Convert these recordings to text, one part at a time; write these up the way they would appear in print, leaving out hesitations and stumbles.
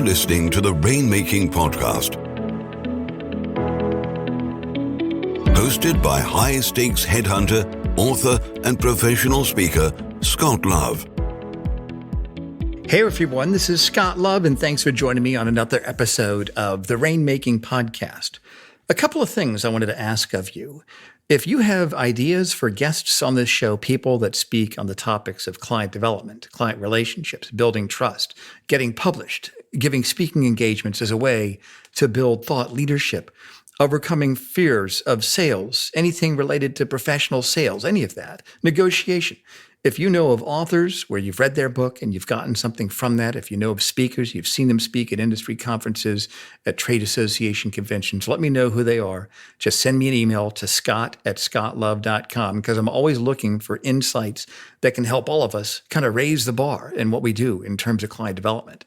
listening to the Rainmaking Podcast, hosted by high-stakes headhunter, author, and professional speaker, Scott Love. Hey everyone, this is Scott Love, and thanks for joining me on another episode of the Rainmaking Podcast. A couple of things I wanted to ask of you. If you have ideas for guests on this show, people that speak on the topics of client development, client relationships, building trust, getting published, giving speaking engagements as a way to build thought leadership, overcoming fears of sales, anything related to professional sales, any of that, negotiation. If you know of authors where you've read their book and you've gotten something from that, if you know of speakers, you've seen them speak at industry conferences, at trade association conventions, let me know who they are. Just send me an email to scott@scottlove.com because I'm always looking for insights that can help all of us kind of raise the bar in what we do in terms of client development.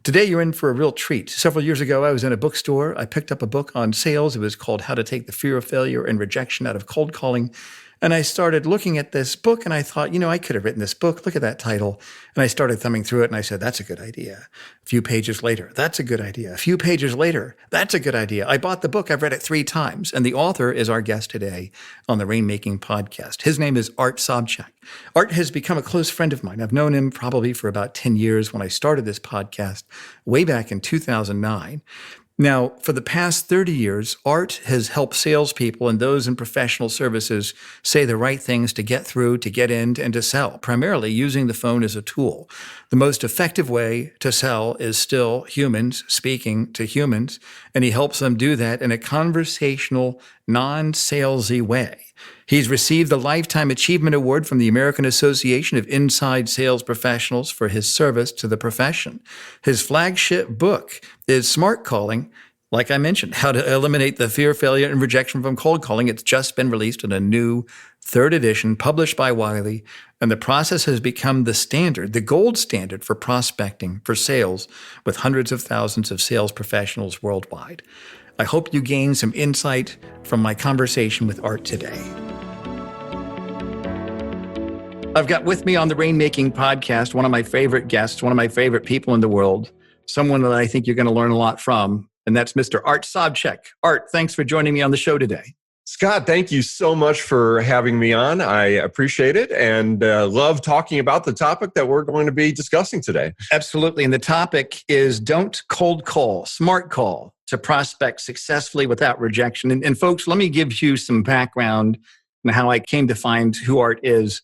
Today, you're in for a real treat. Several years ago, I was in a bookstore. I picked up a book on sales. It was called How to Take the Fear of Failure and Rejection Out of Cold Calling. And I started looking at this book and I thought, I could have written this book. Look at that title. And I started thumbing through it and I said, that's a good idea. A few pages later, that's a good idea. A few pages later, that's a good idea. I bought the book. I've read it 3 times. And the author is our guest today on the Rainmaking Podcast. His name is Art Sobczak. Art has become a close friend of mine. I've known him probably for about 10 years when I started this podcast way back in 2009. Now, for the past 30 years, Art has helped salespeople and those in professional services say the right things to get through, to get in, and to sell, primarily using the phone as a tool. The most effective way to sell is still humans speaking to humans, and he helps them do that in a conversational, non-salesy way. He's received the Lifetime Achievement Award from the American Association of Inside Sales Professionals for his service to the profession. His flagship book is Smart Calling, like I mentioned, How to Eliminate the Fear, Failure, and Rejection from Cold Calling. It's just been released in a new 3rd edition, published by Wiley, and the process has become the standard, the gold standard for prospecting, for sales, with hundreds of thousands of sales professionals worldwide. I hope you gain some insight from my conversation with Art today. I've got with me on the Rainmaking Podcast one of my favorite guests, one of my favorite people in the world, someone that I think you're going to learn a lot from, and that's Mr. Art Sobczak. Art, thanks for joining me on the show today. Scott, thank you so much for having me on. I appreciate it and love talking about the topic that we're going to be discussing today. Absolutely. And the topic is don't cold call, smart call to prospect successfully without rejection. And folks, let me give you some background on how I came to find who Art is.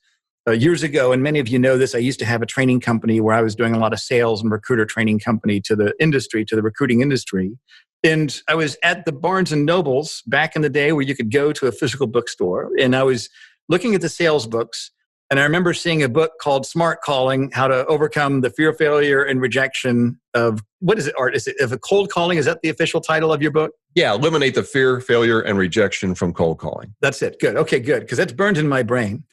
Years ago, and many of you know this, I used to have a training company where I was doing a lot of sales and recruiter training company to the industry, to the recruiting industry. And I was at the Barnes & Nobles back in the day where you could go to a physical bookstore. And I was looking at the sales books. And I remember seeing a book called Smart Calling, How to Overcome the Fear, Failure, and Rejection of, what is it, Art? Is it of a cold calling? Is that the official title of your book? Yeah, Eliminate the Fear, Failure, and Rejection from Cold Calling. That's it. Good. Okay, good. Because that's burned in my brain.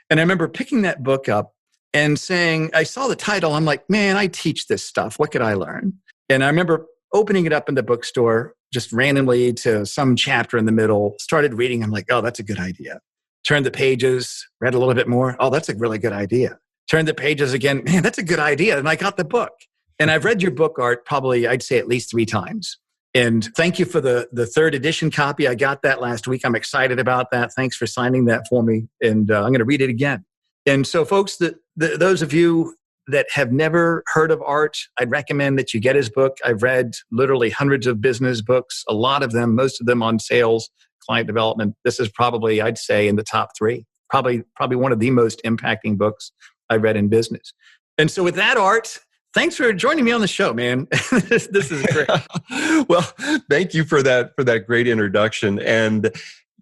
And I remember picking that book up and saying, I saw the title. I'm like, man, I teach this stuff. What could I learn? And I remember opening it up in the bookstore just randomly to some chapter in the middle, started reading. I'm like, oh, that's a good idea. Turned the pages, read a little bit more. Oh, that's a really good idea. Turned the pages again. Man, that's a good idea. And I got the book. And I've read your book, Art, probably, I'd say at least 3 times. And thank you for the 3rd edition copy. I got that last week. I'm excited about that. Thanks for signing that for me. And I'm going to read it again. And so folks, those of you that have never heard of Art, I'd recommend that you get his book. I've read literally hundreds of business books, a lot of them, most of them on sales, client development. This is probably, I'd say, in the top 3. Probably one of the most impacting books I've read in business. And so with that, Art, thanks for joining me on the show, man. This is great. Well, thank you for that great introduction. And,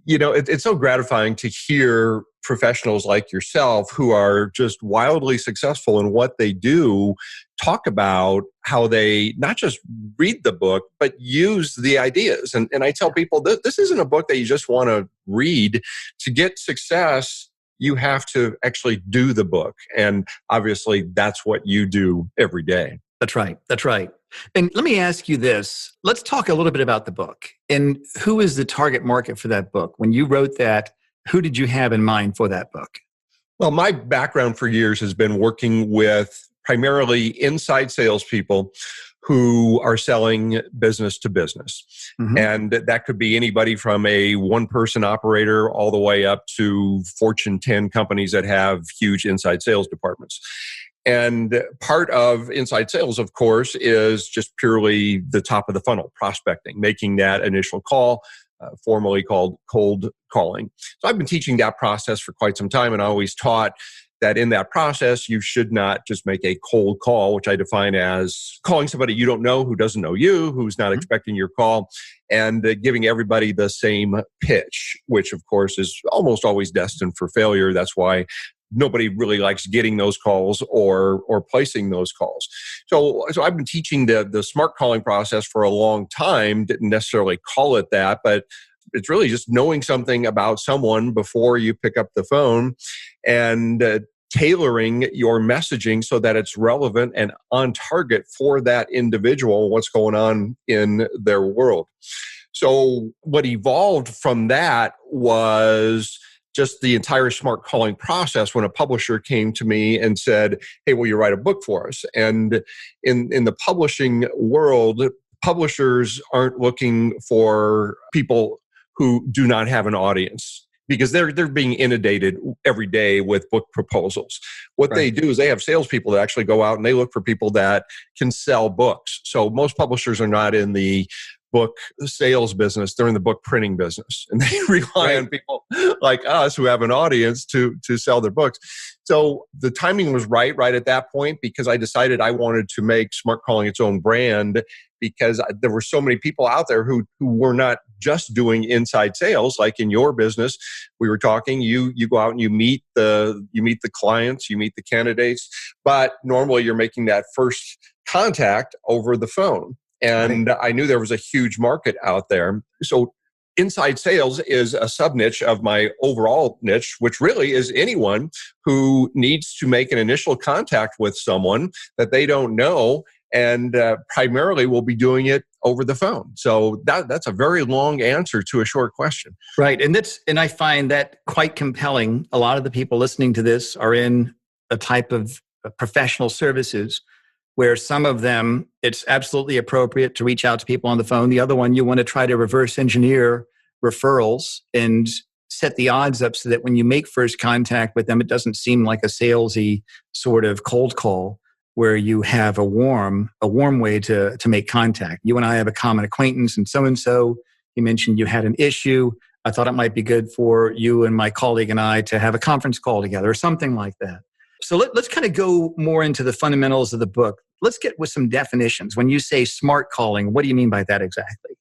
it's so gratifying to hear professionals like yourself who are just wildly successful in what they do talk about how they not just read the book, but use the ideas. And I tell people that this isn't a book that you just want to read. To get success, you have to actually do the book. And obviously, that's what you do every day. That's right. That's right. And let me ask you this. Let's talk a little bit about the book. And who is the target market for that book? When you wrote that, who did you have in mind for that book? Well, my background for years has been working with primarily inside salespeople who are selling business to business. Mm-hmm. And that could be anybody from a one-person operator all the way up to Fortune 10 companies that have huge inside sales departments. And part of inside sales, of course, is just purely the top of the funnel, prospecting, making that initial call, formerly called cold calling. So I've been teaching that process for quite some time, and I always taught that in that process, you should not just make a cold call, which I define as calling somebody you don't know, who doesn't know you, who's not expecting your call, and giving everybody the same pitch, which of course is almost always destined for failure. That's why nobody really likes getting those calls or placing those calls. So I've been teaching the smart calling process for a long time. Didn't necessarily call it that, but it's really just knowing something about someone before you pick up the phone and tailoring your messaging so that it's relevant and on target for that individual, what's going on in their world. So what evolved from that was just the entire smart calling process when a publisher came to me and said, hey, will you write a book for us? And in the publishing world, publishers aren't looking for people who do not have an audience because they're being inundated every day with book proposals. What they do is they have salespeople that actually go out and they look for people that can sell books. So most publishers are not in the book sales business, they're in the book printing business. And they rely on people like us who have an audience to sell their books. So the timing was right at that point because I decided I wanted to make Smart Calling its own brand because there were so many people out there who were not just doing inside sales. Like in your business, we were talking, you go out and you meet the clients, you meet the candidates, but normally you're making that first contact over the phone. And I knew there was a huge market out there. So inside sales is a sub-niche of my overall niche, which really is anyone who needs to make an initial contact with someone that they don't know and primarily will be doing it over the phone. So that's a very long answer to a short question. Right. And I find that quite compelling. A lot of the people listening to this are in a type of professional services where some of them, it's absolutely appropriate to reach out to people on the phone. The other one, you want to try to reverse engineer referrals and set the odds up so that when you make first contact with them, it doesn't seem like a salesy sort of cold call where you have a warm way to make contact. You and I have a common acquaintance and so, you mentioned you had an issue. I thought it might be good for you and my colleague and I to have a conference call together or something like that. So let's kind of go more into the fundamentals of the book. Let's get with some definitions. When you say smart calling, what do you mean by that exactly?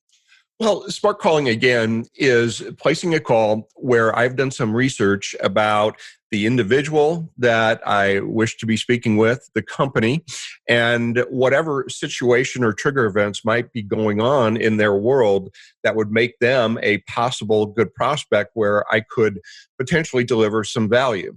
Well, smart calling, again, is placing a call where I've done some research about the individual that I wish to be speaking with, the company, and whatever situation or trigger events might be going on in their world that would make them a possible good prospect where I could potentially deliver some value.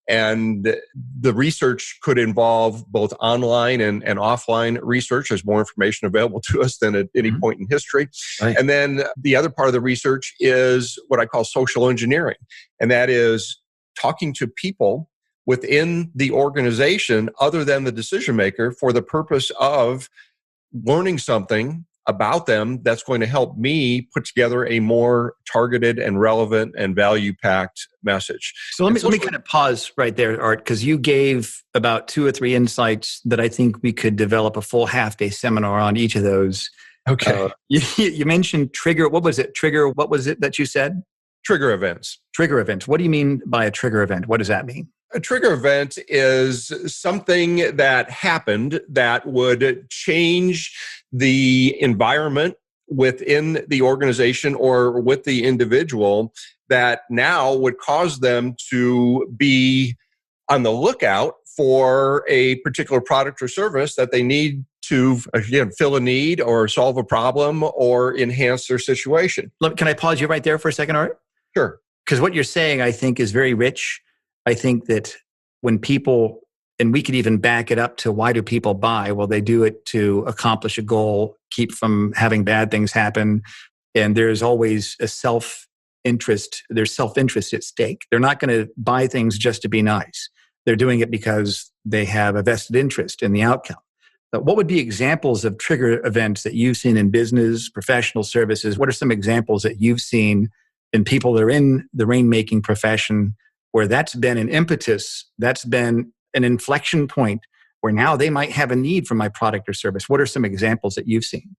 And the research could involve both online and offline research. There's more information available to us than at any point in history. Right. And then the other part of the research is what I call social engineering. And that is talking to people within the organization other than the decision maker for the purpose of learning something about them that's going to help me put together a more targeted and relevant and value-packed message. So let me kind of pause right there, Art, because you gave about 2 or 3 insights that I think we could develop a full half-day seminar on each of those. Okay. You mentioned trigger. What was it? Trigger. What was it that you said? Trigger events. Trigger events. What do you mean by a trigger event? What does that mean? A trigger event is something that happened that would change the environment within the organization or with the individual that now would cause them to be on the lookout for a particular product or service that they need to, again, fill a need or solve a problem or enhance their situation. Can I pause you right there for a second, Art? Sure. Because what you're saying, I think, is very rich. I think that when people, and we could even back it up to why do people buy? Well, they do it to accomplish a goal, keep from having bad things happen. And there's always a self-interest. There's self-interest at stake. They're not going to buy things just to be nice. They're doing it because they have a vested interest in the outcome. What would be examples of trigger events that you've seen in business, professional services? What are some examples that you've seen in people that are in the rainmaking profession where that's been an impetus, that's been an inflection point where now they might have a need for my product or service? What are some examples that you've seen?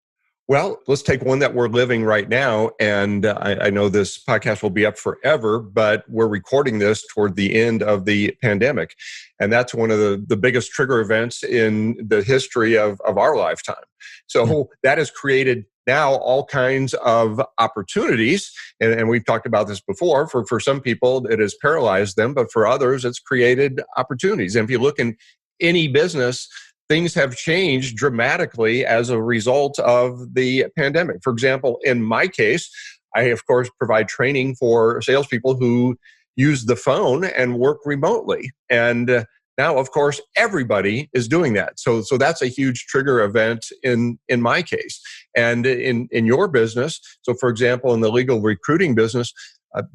Well, let's take one that we're living right now. And I know this podcast will be up forever, but we're recording this toward the end of the pandemic. And that's one of the biggest trigger events in the history of our lifetime. So that has created now all kinds of opportunities. And we've talked about this before. For some people, it has paralyzed them, but for others, it's created opportunities. And if you look in any business, things have changed dramatically as a result of the pandemic. For example, in my case, I, of course, provide training for salespeople who use the phone and work remotely. And now, of course, everybody is doing that. So that's a huge trigger event in my case. And in your business, so for example, in the legal recruiting business,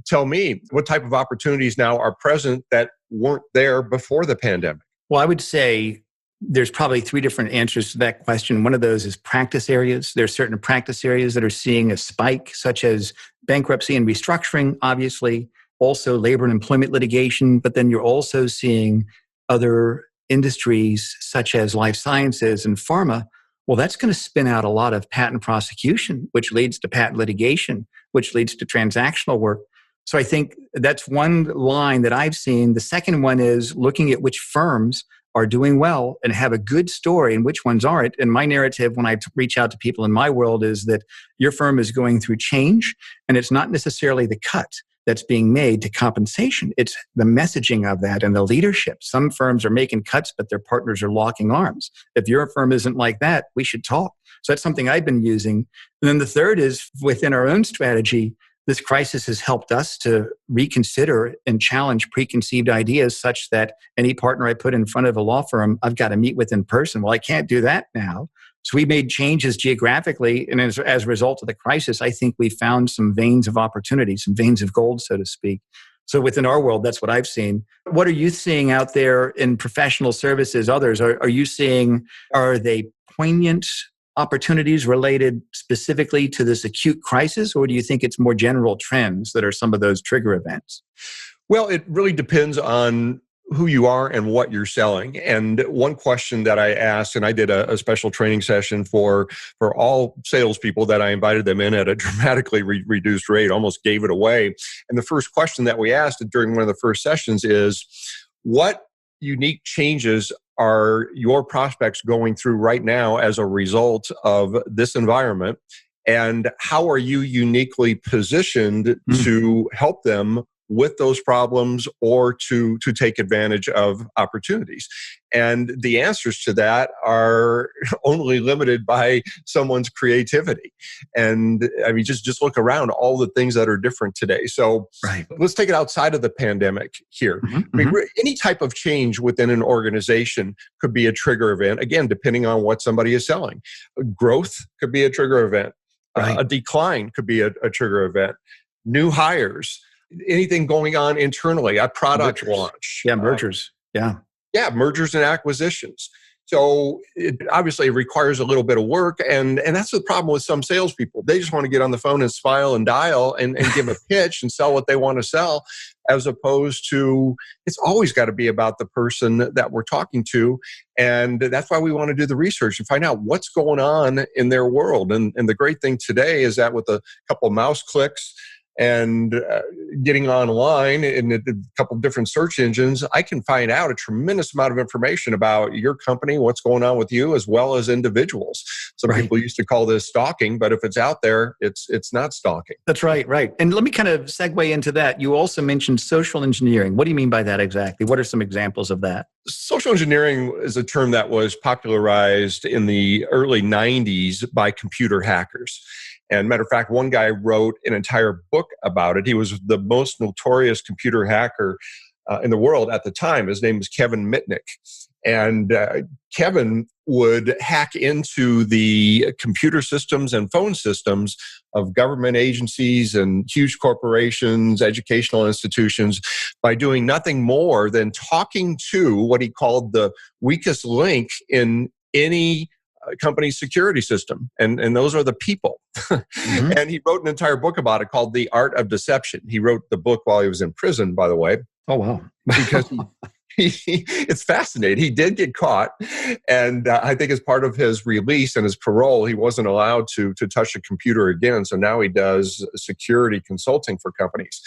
tell me what type of opportunities now are present that weren't there before the pandemic? Well, I would say there's probably three different answers to that question. One of those is practice areas. There are certain practice areas that are seeing a spike, such as bankruptcy and restructuring, obviously, also labor and employment litigation, but then you're also seeing other industries such as life sciences and pharma. Well, that's going to spin out a lot of patent prosecution, which leads to patent litigation, which leads to transactional work. So I think that's one line that I've seen. The second one is looking at which firms are doing well and have a good story and which ones aren't. And my narrative when I reach out to people in my world is that your firm is going through change, and it's not necessarily the cut that's being made to compensation. It's the messaging of that and the leadership. Some firms are making cuts, but their partners are locking arms. If your firm isn't like that, we should talk. So that's something I've been using. And then the third is within our own strategy. This crisis has helped us to reconsider and challenge preconceived ideas such that any partner I put in front of a law firm, I've got to meet with in person. Well, I can't do that now. So we made changes geographically. And as a result of the crisis, I think we found some veins of opportunity, some veins of gold, so to speak. So within our world, that's what I've seen. What are you seeing out there in professional services, others? Are you seeing, are they poignant opportunities related specifically to this acute crisis, or do you think it's more general trends that are some of those trigger events? Well, it really depends on who you are and what you're selling. And one question that I asked, and I did a special training session for all salespeople that I invited them in at a dramatically reduced rate, almost gave it away. And the first question that we asked during one of the first sessions is, what unique changes are your prospects going through right now as a result of this environment? And how are you uniquely positioned to help them with those problems or to take advantage of opportunities? And the answers to that are only limited by someone's creativity. And I mean, just look around all the things that are different today. So let's take it outside of the pandemic here. I mean, any type of change within an organization could be a trigger event, again, depending on what somebody is selling. Growth could be a trigger event. A decline could be a trigger event. New hires, anything going on internally, a product launch. Mergers. Mergers and acquisitions. So it obviously requires a little bit of work. And that's the problem with some salespeople. They just want to get on the phone and smile and dial and give a pitch and sell what they want to sell, as opposed to it's always got to be about the person that we're talking to. And that's why we want to do the research and find out what's going on in their world. And the great thing today is that with a couple of mouse clicks and getting online in a couple of different search engines, I can find out a tremendous amount of information about your company, what's going on with you, as well as individuals. Some people used to call this stalking, but if it's out there, it's not stalking. That's right. And let me kind of segue into that. You also mentioned social engineering. What do you mean by that exactly? What are some examples of that? Social engineering is a term that was popularized in the early 90s by computer hackers. And matter of fact, one guy wrote an entire book about it. He was the most notorious computer hacker in the world at the time. His name was Kevin Mitnick. And Kevin would hack into the computer systems and phone systems of government agencies and huge corporations, educational institutions, by doing nothing more than talking to what he called the weakest link in any company's security system. And those are the people. Mm-hmm. And he wrote an entire book about it called The Art of Deception. He wrote the book while he was in prison, by the way. Oh, wow. Because it's fascinating. He did get caught. And I think as part of his release and his parole, he wasn't allowed to touch a computer again. So now he does security consulting for companies.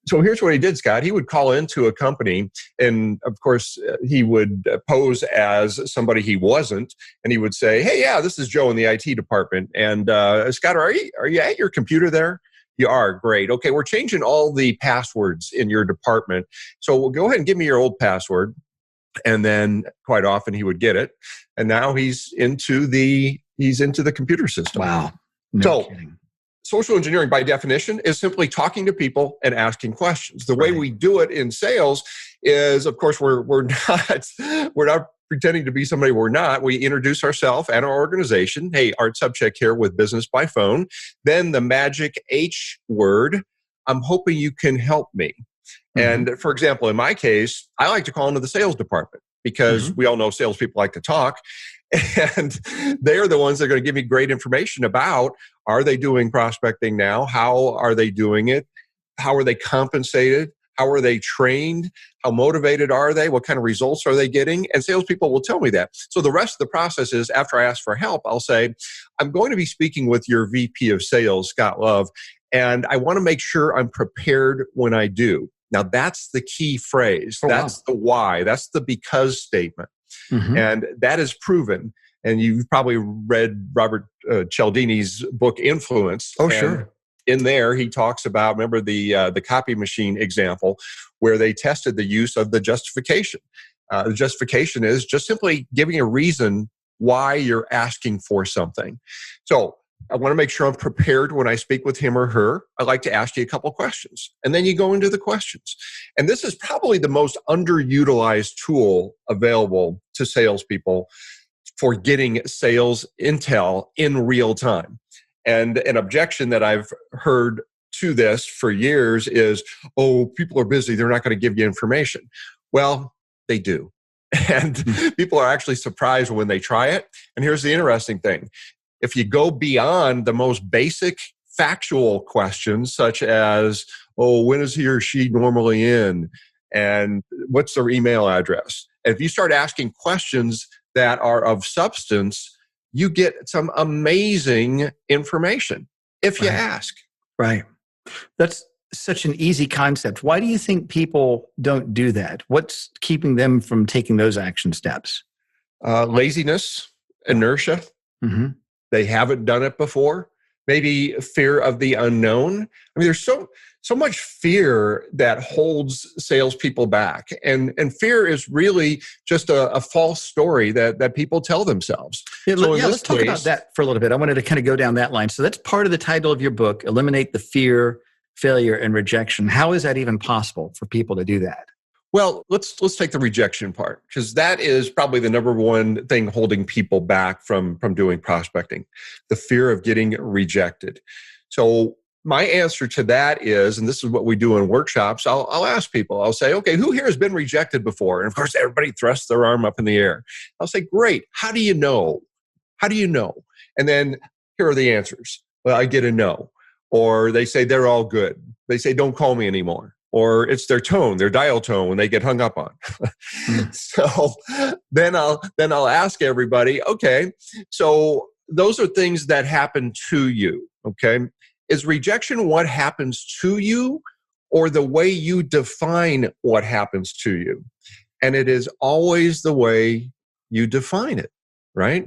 So here's what he did, Scott. He would call into a company, and of course, he would pose as somebody he wasn't, and he would say, "Hey, yeah, this is Joe in the IT department, and Scott, are you at your computer there? You are, great. Okay, we're changing all the passwords in your department, so we'll go ahead and give me your old password." And then quite often he would get it, and now he's into the computer system. Wow, no kidding. Social engineering, by definition, is simply talking to people and asking questions. The way we do it in sales is, of course, we're not pretending to be somebody we're not. We introduce ourselves and our organization. Hey, Art Sobczak here with Business by Phone. Then the magic H word, I'm hoping you can help me. Mm-hmm. And for example, in my case, I like to call into the sales department because we all know salespeople like to talk. And they're the ones that are going to give me great information about, are they doing prospecting now? How are they doing it? How are they compensated? How are they trained? How motivated are they? What kind of results are they getting? And salespeople will tell me that. So the rest of the process is, after I ask for help, I'll say, I'm going to be speaking with your VP of sales, Scott Love, and I want to make sure I'm prepared when I do. Now, that's the key phrase. That's the why. That's the because statement. Mm-hmm. And that is proven. And you've probably read Robert Cialdini's book, Influence. Oh, sure. In there, he talks about, remember the copy machine example, where they tested the use of the justification. The justification is just simply giving a reason why you're asking for something. So I want to make sure I'm prepared when I speak with him or her. I'd like to ask you a couple of questions. And then you go into the questions. And this is probably the most underutilized tool available to salespeople for getting sales intel in real time. And an objection that I've heard to this for years is, oh, people are busy, they're not going to give you information. Well, they do. And people are actually surprised when they try it. And here's the interesting thing. If you go beyond the most basic factual questions, such as, oh, when is he or she normally in? And what's their email address? And if you start asking questions that are of substance, you get some amazing information if you ask. Right. That's such an easy concept. Why do you think people don't do that? What's keeping them from taking those action steps? Laziness, inertia. Mm-hmm. They haven't done it before. Maybe fear of the unknown. I mean, there's so much fear that holds salespeople back. And fear is really just a false story that people tell themselves. Let's talk about that for a little bit. I wanted to kind of go down that line. So that's part of the title of your book, Eliminate the Fear, Failure, and Rejection. How is that even possible for people to do that? Well, let's take the rejection part, because that is probably the number one thing holding people back from doing prospecting, the fear of getting rejected. So my answer to that is, and this is what we do in workshops, I'll ask people, I'll say, okay, who here has been rejected before? And of course, everybody thrusts their arm up in the air. I'll say, great. How do you know? How do you know? And then here are the answers. Well, I get a no. Or they say they're all good. They say, don't call me anymore. Or it's their tone, their dial tone when they get hung up on. So then I'll ask everybody, okay, so those are things that happen to you, okay? Is rejection what happens to you, or the way you define what happens to you? And it is always the way you define it, right?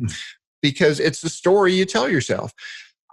Because it's the story you tell yourself.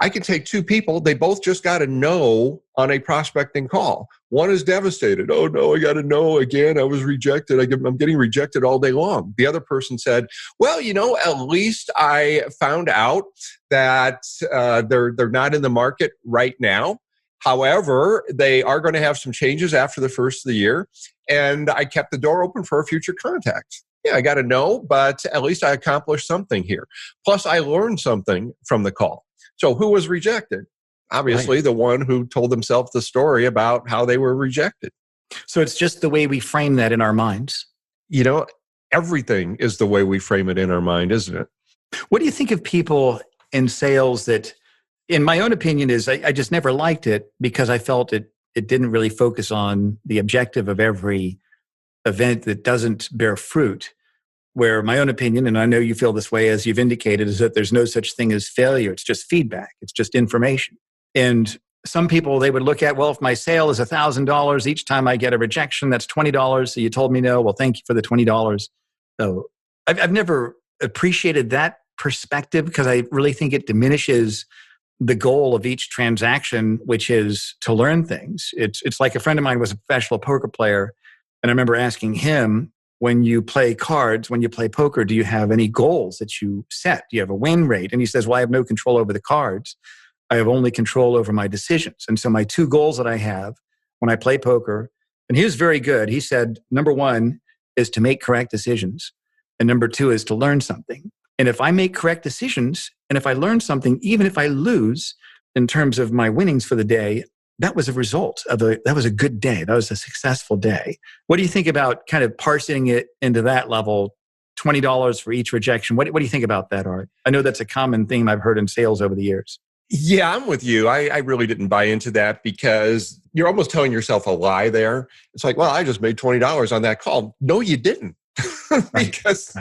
I can take two people, they both just got a no on a prospecting call. One is devastated. Oh no, I got a no again. I was rejected. I'm getting rejected all day long. The other person said, well, at least I found out that they're not in the market right now. However, they are going to have some changes after the first of the year. And I kept the door open for a future contact. Yeah, I got a no, but at least I accomplished something here. Plus, I learned something from the call. So who was rejected? Obviously, the one who told themselves the story about how they were rejected. So it's just the way we frame that in our minds. Everything is the way we frame it in our mind, isn't it? What do you think of people in sales that, in my own opinion, is I just never liked it because I felt it didn't really focus on the objective of every event that doesn't bear fruit. Where my own opinion, and I know you feel this way as you've indicated, is that there's no such thing as failure. It's just feedback. It's just information. And some people, they would look at, well, if my sale is $1,000, each time I get a rejection, that's $20. So you told me no. Well, thank you for the $20. So I've never appreciated that perspective because I really think it diminishes the goal of each transaction, which is to learn things. It's like a friend of mine was a professional poker player. And I remember asking him, when you play cards, when you play poker, do you have any goals that you set? Do you have a win rate? And he says, well, I have no control over the cards. I have only control over my decisions. And so my two goals that I have when I play poker, and he was very good. He said, number one is to make correct decisions. And number two is to learn something. And if I make correct decisions, and if I learn something, even if I lose in terms of my winnings for the day, that was a result of that was a good day. That was a successful day. What do you think about kind of parsing it into that level? $20 for each rejection. What do you think about that, Art? I know that's a common theme I've heard in sales over the years. Yeah, I'm with you. I really didn't buy into that because you're almost telling yourself a lie there. It's like, well, I just made $20 on that call. No, you didn't. Because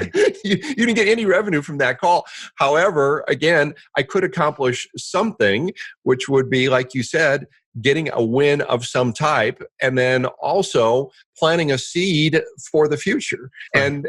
you didn't get any revenue from that call. However, again, I could accomplish something, which would be, like you said, getting a win of some type, and then also planting a seed for the future. Right. And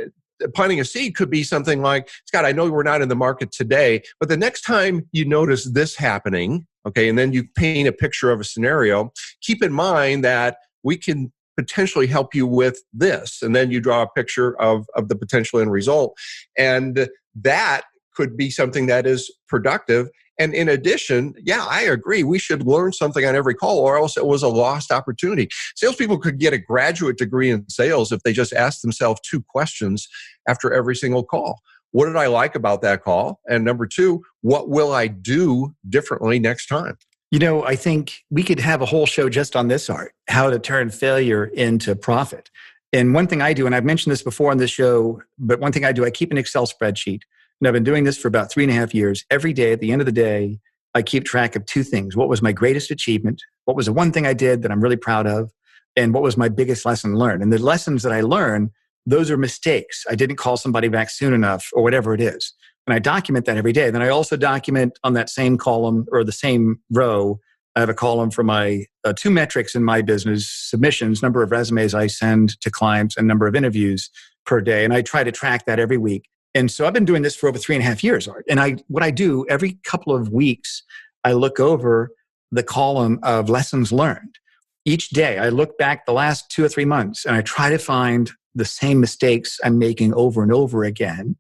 planting a seed could be something like, Scott, I know we're not in the market today, but the next time you notice this happening, okay, and then you paint a picture of a scenario, keep in mind that we can potentially help you with this. And then you draw a picture of the potential end result. And that could be something that is productive. And in addition, yeah, I agree. We should learn something on every call, or else it was a lost opportunity. Salespeople could get a graduate degree in sales if they just asked themselves two questions after every single call. What did I like about that call? And number two, what will I do differently next time? You know, I think we could have a whole show just on this, Art, how to turn failure into profit. And one thing I do, and I've mentioned this before on this show, but one thing I do, I keep an Excel spreadsheet. And I've been doing this for about 3.5 years. Every day, at the end of the day, I keep track of two things. What was my greatest achievement? What was the one thing I did that I'm really proud of? And what was my biggest lesson learned? And the lessons that I learn, those are mistakes. I didn't call somebody back soon enough, or whatever it is. And I document that every day. Then I also document on that same column or the same row, I have a column for my two metrics in my business: submissions, number of resumes I send to clients, and number of interviews per day. And I try to track that every week. And so I've been doing this for over 3.5 years, Art. And what I do every couple of weeks, I look over the column of lessons learned. Each day, I look back the last 2 or 3 months, and I try to find the same mistakes I'm making over and over again.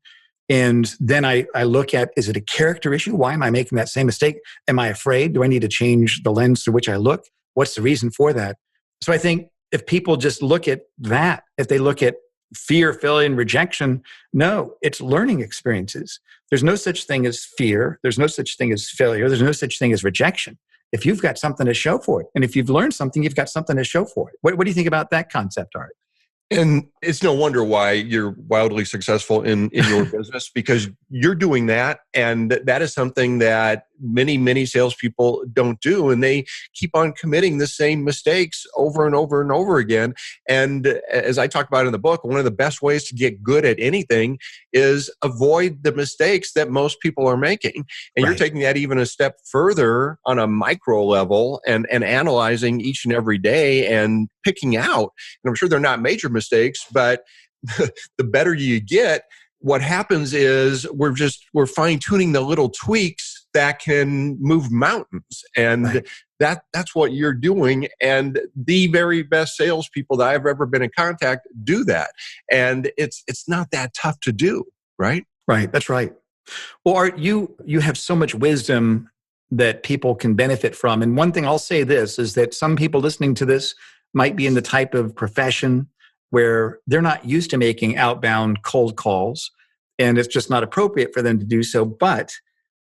And then I look at, is it a character issue? Why am I making that same mistake? Am I afraid? Do I need to change the lens through which I look? What's the reason for that? So I think if people just look at that, if they look at fear, failure, and rejection, no, it's learning experiences. There's no such thing as fear. There's no such thing as failure. There's no such thing as rejection. If you've got something to show for it, and if you've learned something, you've got something to show for it. What do you think about that concept, Art? And it's no wonder why you're wildly successful in your business, because you're doing that. And that is something that many salespeople don't do. And they keep on committing the same mistakes over and over and over again. And as I talk about in the book, one of the best ways to get good at anything is avoid the mistakes that most people are making. And You're taking that even a step further on a micro level and analyzing each and every day and picking out. And I'm sure they're not major mistakes, but the better you get, what happens is we're fine tuning the little tweaks that can move mountains. And that's what you're doing. And the very best salespeople that I've ever been in contact do that. And it's not that tough to do, right? Right. That's right. Well, Art, you have so much wisdom that people can benefit from. And one thing I'll say this is that some people listening to this might be in the type of profession where they're not used to making outbound cold calls, and it's just not appropriate for them to do so, but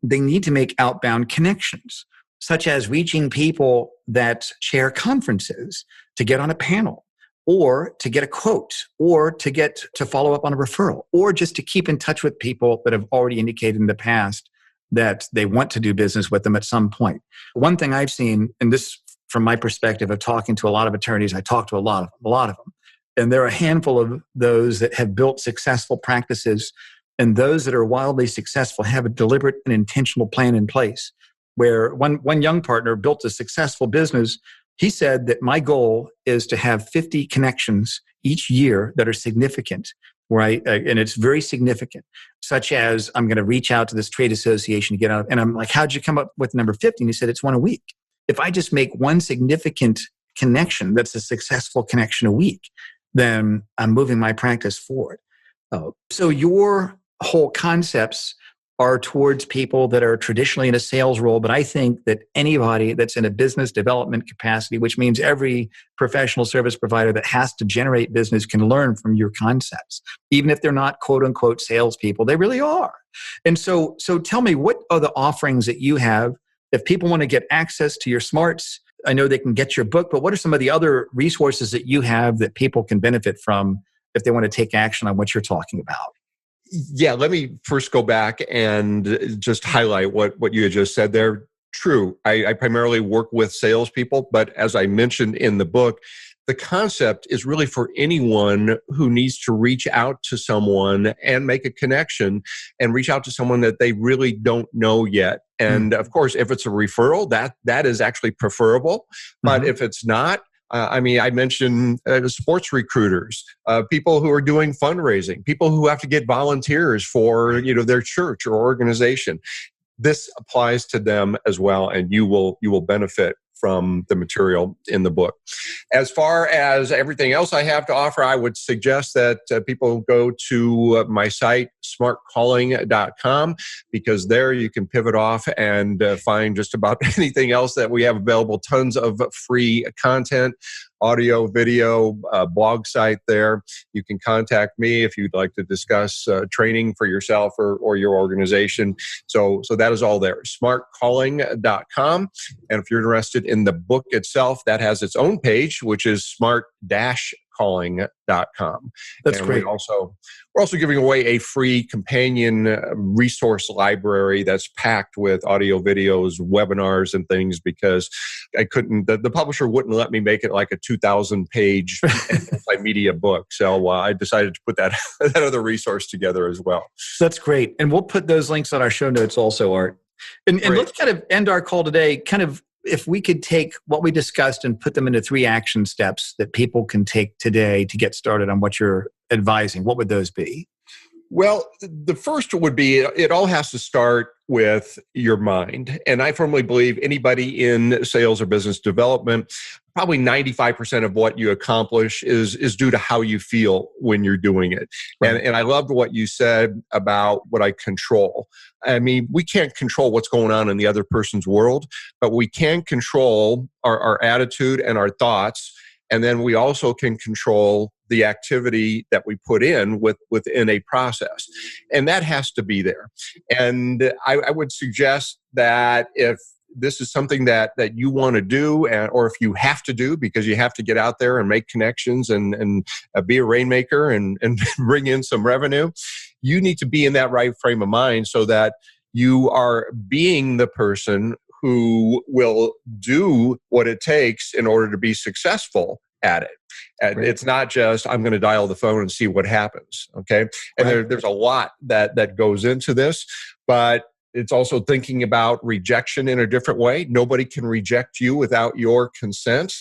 they need to make outbound connections, such as reaching people that chair conferences to get on a panel, or to get a quote, or to follow up on a referral, or just to keep in touch with people that have already indicated in the past that they want to do business with them at some point. One thing I've seen, and this from my perspective of talking to a lot of attorneys, I talk to a lot of them, and there are a handful of those that have built successful practices, and those that are wildly successful have a deliberate and intentional plan in place. Where one young partner built a successful business, he said that my goal is to have 50 connections each year that are significant, right? And it's very significant, such as I'm going to reach out to this trade association to get out. And I'm like, how'd you come up with number 50? And he said, it's one a week. If I just make one significant connection that's a successful connection a week, then I'm moving my practice forward. So your whole concepts are towards people that are traditionally in a sales role, but I think that anybody that's in a business development capacity, which means every professional service provider that has to generate business, can learn from your concepts, even if they're not quote unquote salespeople. They really are. And so tell me, what are the offerings that you have if people want to get access to your smarts? I know they can get your book, but what are some of the other resources that you have that people can benefit from if they want to take action on what you're talking about? Yeah, let me first go back and just highlight what you had just said there. True, I primarily work with salespeople, but as I mentioned in the book, the concept is really for anyone who needs to reach out to someone and make a connection and reach out to someone that they really don't know yet. And of course, if it's a referral, that is actually preferable. But if it's not, I mentioned sports recruiters, people who are doing fundraising, people who have to get volunteers for their church or organization. This applies to them as well, and you will benefit from the material in the book. As far as everything else I have to offer, I would suggest that people go to my site, smartcalling.com, because there you can pivot off and find just about anything else that we have available. Tons of free content, audio, video, blog site there. You can contact me if you'd like to discuss training for yourself or your organization. So that is all there, smartcalling.com. And if you're interested in the book itself, that has its own page, which is smart-calling.com. That's and great. We're also giving away a free companion resource library that's packed with audio, videos, webinars, and things, because the publisher wouldn't let me make it like a 2,000-page multimedia book. So I decided to put that other resource together as well. That's great. And we'll put those links on our show notes also, Art. And let's kind of end our call today, if we could take what we discussed and put them into 3 action steps that people can take today to get started on what you're advising, what would those be? Well, the first would be, it all has to start with your mind. And I firmly believe anybody in sales or business development, probably 95% of what you accomplish is due to how you feel when you're doing it. Right. And I loved what you said about what I control. I mean, we can't control what's going on in the other person's world, but we can control our attitude and our thoughts. And then we also can control the activity that we put in within a process. And that has to be there. And I would suggest that if this is something that you want to do, or if you have to do because you have to get out there and make connections and be a rainmaker and bring in some revenue, you need to be in that right frame of mind so that you are being the person who will do what it takes in order to be successful at it. And Right. It's not just, I'm going to dial the phone and see what happens. Okay. And Right. there's a lot that goes into this, but it's also thinking about rejection in a different way. Nobody can reject you without your consent.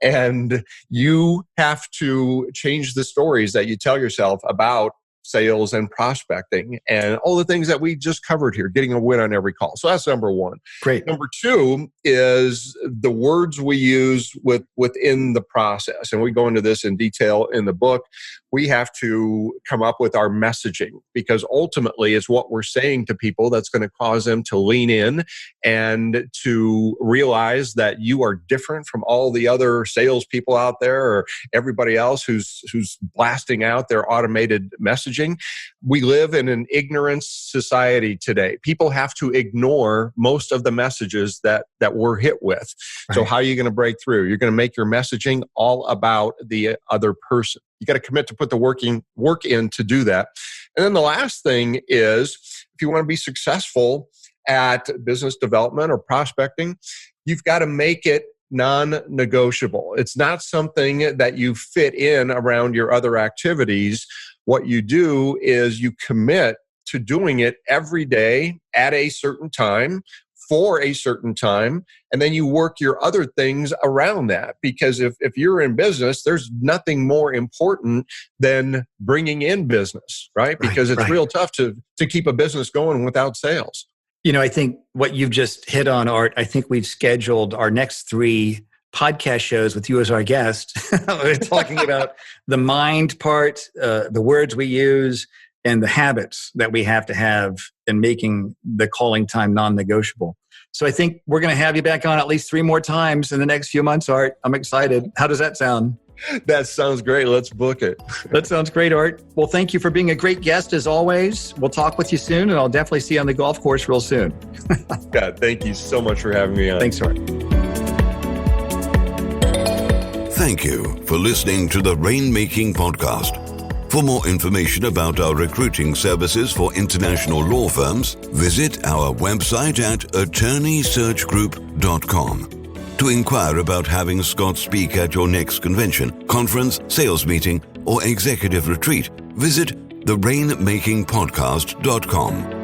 And you have to change the stories that you tell yourself about sales and prospecting and all the things that we just covered here, getting a win on every call. So that's number one. Great. Number two is the words we use within the process. And we go into this in detail in the book. We have to come up with our messaging, because ultimately it's what we're saying to people that's going to cause them to lean in and to realize that you are different from all the other salespeople out there or everybody else who's blasting out their automated messages. messaging. We live in an ignorance society today. People have to ignore most of the messages that we're hit with. Right. So how are you going to break through? You're going to make your messaging all about the other person. You got to commit to put the work in to do that. And then the last thing is, if you want to be successful at business development or prospecting, you've got to make it non-negotiable. It's not something that you fit in around your other activities. What you do is you commit to doing it every day at a certain time, for a certain time, and then you work your other things around that. Because if you're in business, there's nothing more important than bringing in business, right? Because it's real tough to keep a business going without sales. I think what you've just hit on, Art, I think we've scheduled our next 3 podcast shows with you as our guest. We're talking about the mind part, the words we use, and the habits that we have to have in making the calling time non-negotiable. So I think we're going to have you back on at least 3 more times in the next few months, Art. I'm excited. How does that sound? That sounds great. Let's book it. That sounds great, Art. Well, thank you for being a great guest as always. We'll talk with you soon, and I'll definitely see you on the golf course real soon. God, thank you so much for having me on. Thanks, Art. Thank you for listening to the Rainmaking Podcast. For more information about our recruiting services for international law firms, visit our website at attorneysearchgroup.com. To inquire about having Scott speak at your next convention, conference, sales meeting, or executive retreat, visit therainmakingpodcast.com.